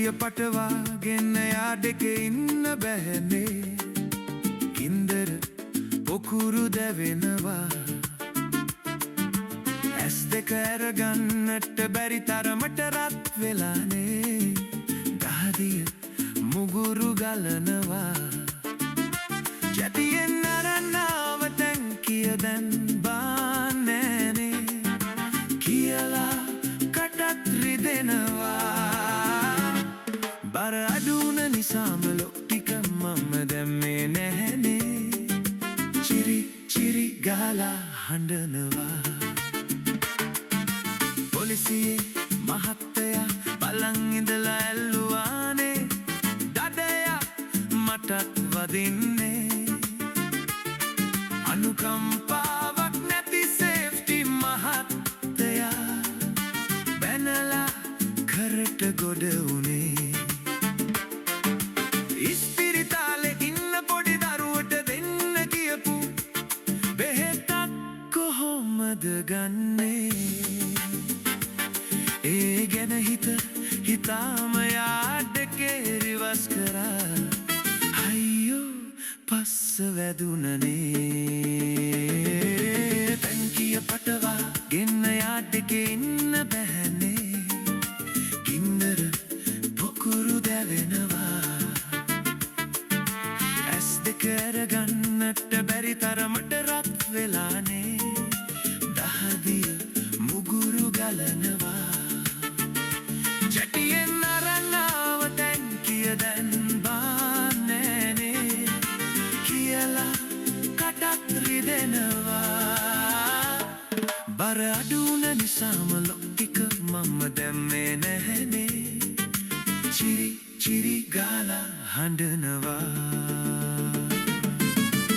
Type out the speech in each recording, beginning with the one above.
ටැංකිය පටවාගෙන යාඩෙක ඉන්න බැහැනේ. ගින්දර පොකුරු දැවෙනවා. ඇස් දෙක ඇරගන්නට බැරි තරමට රත් වෙලානේ. දහදිය මුගුරු ගලනවා. ජැතියෙන් අරන් ආව ටැංකිය දැන් බාන්නෑනේ කියලා කටත් රිදෙනවා. බර අඩුන නිසාම ලොක් ටික මම දැම්මේ නැහැනේ. චිරි චිරි ගාලා හඬනවා. පොලිසියේ මහත්තයා බලන් ඉඳලා ඇල්ලුවානේ. දඩයා මටත් වදින්නේ. අනුකම්පාවක් නැති සේෆ්ටි මහත්තයා බැනලා කරට ගොඩ වුණේ. ඉස්පිරිතාලේ ඉන්න පොඩි දරුවට දෙන්න කියපු බෙහෙතක් කොහොමද ගන්නේ? ඒ ගැන හිතාම යාඩකේ රිවස් කරා. අයියෝ පස්ස වැදුනනේ. ටැංකිය පටවාගෙන යාඩකේ ඉන්න බැහැනේ. ගින්දර පොකුරු දැවෙනවා. ඇස් දෙක ඇරගන්නට බැරි තරමට රත් වෙලානේ. දහදිය මුගුරු ගලනවා. ජැටියෙන් අරන් ආව ටැංකිය දැන් බාන්නෑනේ කියලා කටත් රිදෙනවා. බර අඩුන නිසාම ලොක් ටික මම දැම්මේ නැහැනේ. චිරි චිරි ගාලා හඬනවා.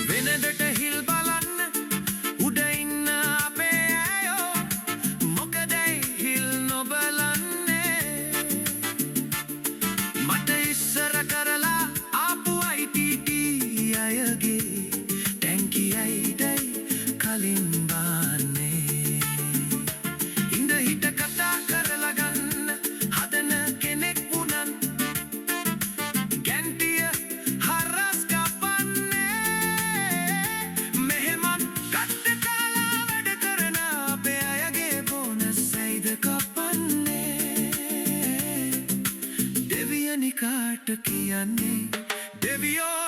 වෙනදට හිල් බලන්න උඩ ඉන්න අපේ ඇයෝ මොකදයි හිල් නොබලන්නේ? මට ඉස්සර කරලා ආපු ITT අයගේ ටැංකියයිදයි කලින් බාන්නේ. ඉඳ හිට කතා කරලා ගන්න හදන කෙනෙක් වුණත් ගැන්ටිය හරස් කපන්නේ. මෙහෙමත් කට්ට කාලා වැඩ කරන අපේ අයගේ බෝනස් ඇයිද කපන්නේ? දෙවියනි කාට කියන්නේ? දෙවියෝ